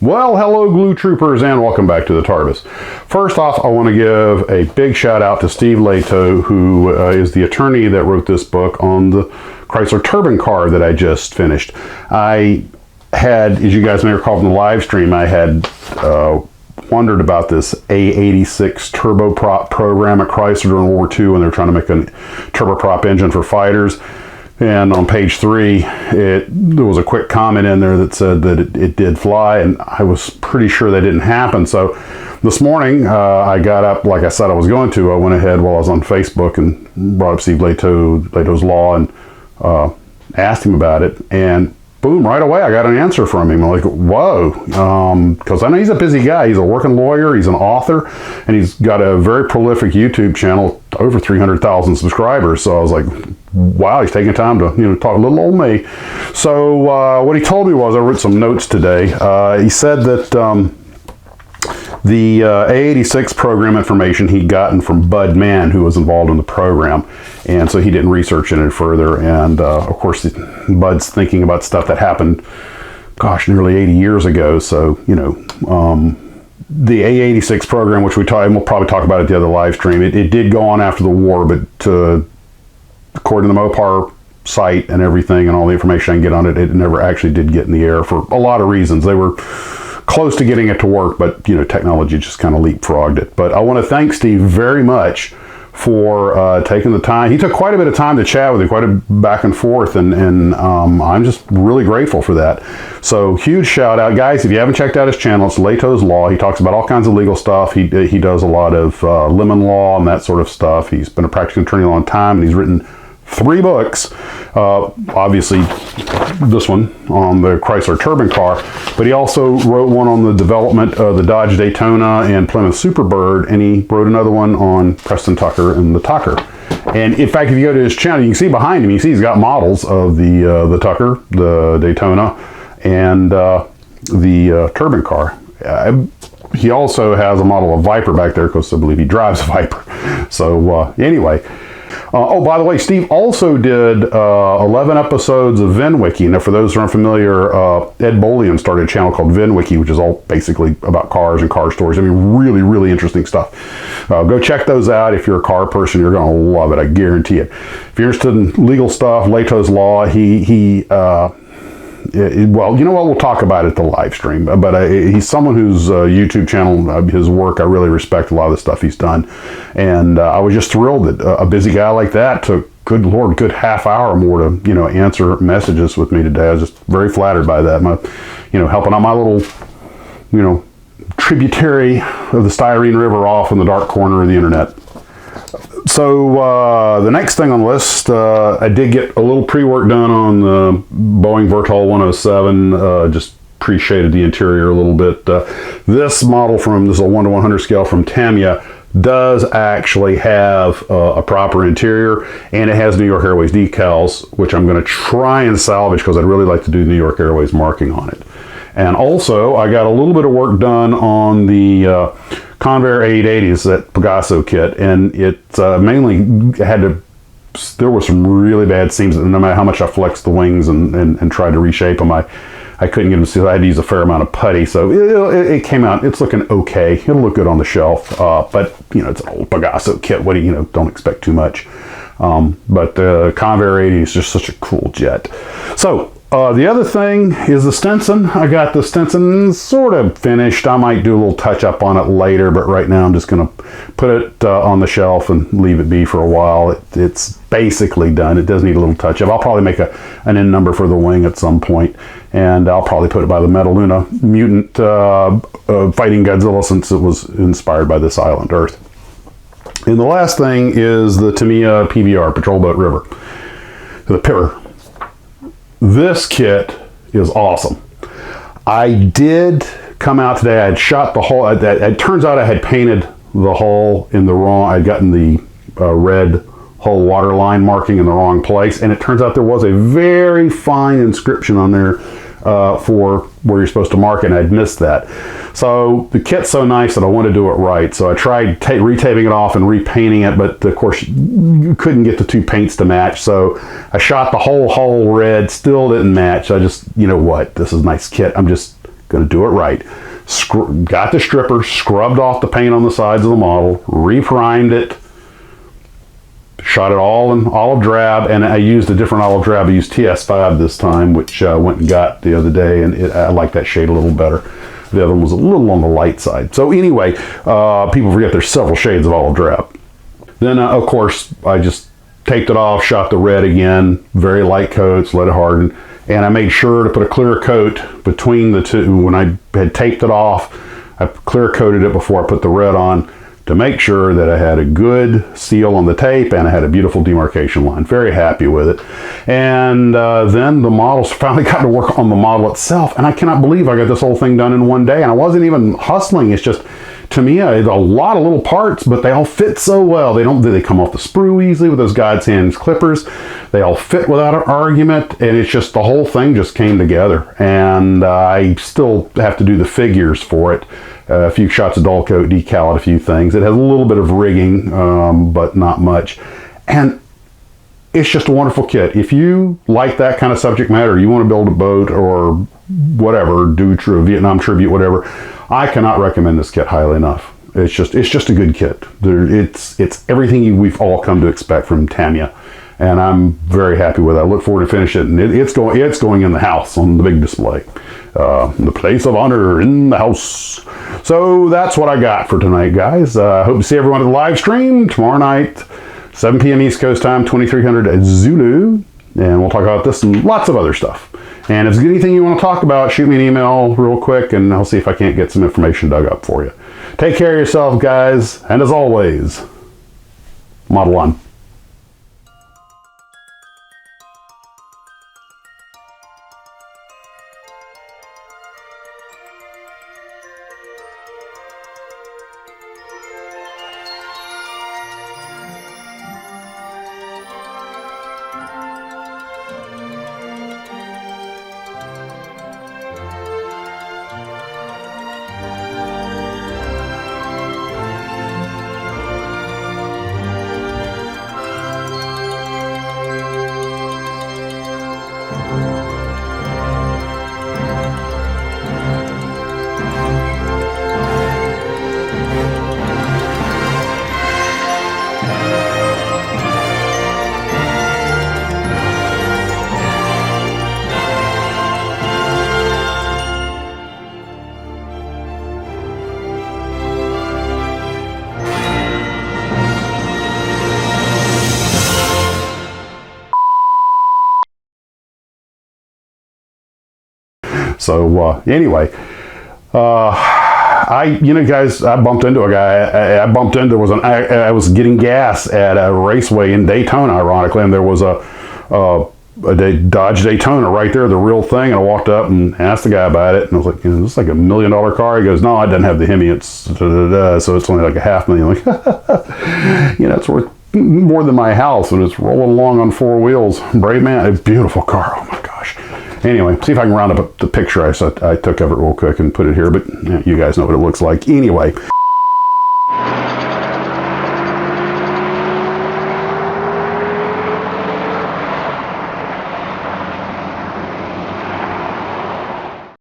Well, hello glue troopers and welcome back to the TARDIS. First off, I want to give a big shout out to Steve Lehto, who is the attorney that wrote this book on the Chrysler turbine car that I just finished. I had, as you guys may recall from the live stream, I had wondered about this A-86 turboprop program at Chrysler during World War II when they were trying to make a turboprop engine for fighters. And on page 3, there was a quick comment in there that said that it did fly, and I was pretty sure that didn't happen. So this morning, I got up, like I said I was going to. I went ahead while I was on Facebook and brought up Steve Lehto's Law and asked him about it. And boom, right away, I got an answer from him. I'm like, whoa, because I know he's a busy guy. He's a working lawyer, he's an author, and he's got a very prolific YouTube channel, over 300,000 subscribers. So I was like, wow, he's taking time to talk a little old me. So what he told me was, I wrote some notes today. He said that the A-86 program information he'd gotten from Bud Mann, who was involved in the program, and so he didn't research it any further. And of course, Bud's thinking about stuff that happened, gosh, nearly 80 years ago. So the A-86 program, which we'll probably talk about at the other live stream, it did go on after the war, but according to the Mopar site and everything and all the information I can get on it, it never actually did get in the air for a lot of reasons. They were close to getting it to work, but technology just kind of leapfrogged it. But I want to thank Steve very much for taking the time. He took quite a bit of time to chat with me, quite a back and forth, and I'm just really grateful for that. So huge shout out, guys. If you haven't checked out his channel, it's Lehto's Law. He talks about all kinds of legal stuff. He does a lot of lemon law and that sort of stuff. He's been a practicing attorney a long time, and he's written 3 books, obviously this one on the Chrysler turbine car, but he also wrote one on the development of the Dodge Daytona and Plymouth Superbird, and he wrote another one on Preston Tucker and the Tucker. And in fact, if you go to his channel, you can see behind him, you see he's got models of the Tucker, the Daytona, and the turbine car. He also has a model of Viper back there because I believe he drives a Viper. So anyway. Oh, by the way, Steve also did 11 episodes of VinWiki. Now, for those who aren't familiar, Ed Bolian started a channel called VinWiki, which is all basically about cars and car stories. I mean, really, really interesting stuff. Go check those out. If you're a car person, you're going to love it. I guarantee it. If you're interested in legal stuff, Lehto's Law, well, you know what? We'll talk about it at the live stream. But he's someone whose YouTube channel, his work, I really respect a lot of the stuff he's done. And I was just thrilled that a busy guy like that took, good Lord, good half hour more to, answer messages with me today. I was just very flattered by that. Helping out my little, tributary of the Styrene River off in the dark corner of the internet. So the next thing on the list, I did get a little pre-work done on the Boeing Vertol 107, just pre-shaded the interior a little bit. This model this is a 1:100 scale from Tamiya, does actually have a proper interior, and it has New York Airways decals, which I'm going to try and salvage because I'd really like to do New York Airways marking on it. And also, I got a little bit of work done on the Convair 880s, that Pegaso kit, and it mainly there were some really bad seams, and no matter how much I flexed the wings and tried to reshape them, I couldn't get them to see. I had to use a fair amount of putty, so it came out, it's looking okay. It'll look good on the shelf, but it's an old Pegaso kit. What do you don't expect too much. But the Convair 80 is just such a cool jet. So the other thing is the Stinson. I got the Stinson sort of finished. I might do a little touch up on it later, but right now I'm just going to put it on the shelf and leave it be for a while. It's basically done. It does need a little touch up. I'll probably make an end number for the wing at some point, and I'll probably put it by the Metaluna Mutant fighting Godzilla, since it was inspired by this island Earth. And the last thing is the Tamiya PBR, Patrol Boat River, the Piver. This kit is awesome. I did come out today. I had shot the hull. It turns out I had painted the hull in the wrong. I'd gotten the red hull waterline marking in the wrong place, and it turns out there was a very fine inscription on there for where you're supposed to mark it, and I'd missed that. So the kit's so nice that I want to do it right. So I tried retaping it off and repainting it, but of course you couldn't get the two paints to match. So I shot the whole hull red, still didn't match. I just, you know what, this is a nice kit. I'm just Gonna do it right. Got the stripper, scrubbed off the paint on the sides of the model, reprimed it, shot it all in olive drab, and I used a different olive drab. I used TS5 this time, which I went and got the other day, and I like that shade a little better. The other one was a little on the light side. So anyway, people forget there's several shades of olive drab. Then, of course, I just taped it off, shot the red again, very light coats, let it harden. And I made sure to put a clear coat between the two. When I had taped it off, I clear coated it before I put the red on to make sure that I had a good seal on the tape and I had a beautiful demarcation line. Very happy with it. And then the models finally got to work on the model itself. And I cannot believe I got this whole thing done in one day. And I wasn't even hustling. It's just, to me, a lot of little parts, but they all fit so well. They come off the sprue easily with those God's hands clippers. They all fit without an argument, and it's just the whole thing just came together. And I still have to do the figures for it. A few shots of dull coat, decal it, a few things. It has a little bit of rigging, but not much. And it's just a wonderful kit. If you like that kind of subject matter, you want to build a boat or whatever, do a Vietnam tribute, whatever, I cannot recommend this kit highly enough. It's just a good kit. It's everything we've all come to expect from Tamiya, and I'm very happy with it. I look forward to finish it, and it's going in the house on the big display, the place of honor in the house. So that's what I got for tonight, guys. Hope to see everyone at the live stream tomorrow night, 7 p.m. East Coast time, 2300 Zulu, and we'll talk about this and lots of other stuff. And if there's anything you want to talk about, shoot me an email real quick, and I'll see if I can't get some information dug up for you. Take care of yourself, guys, and as always, model on. So anyway, guys, I bumped into a guy. I was getting gas at a raceway in Daytona, ironically, and there was a Dodge Daytona right there, the real thing. And I walked up and asked the guy about it, and I was like, this is like $1 million car. He goes, no, it doesn't have the Hemi. It's so it's only like $500,000. I'm like, it's worth more than my house, and it's rolling along on 4 wheels. Brave man, a beautiful car. Oh my gosh. Anyway, see if I can round up the picture I took of it real quick and put it here, but you guys know what it looks like. Anyway.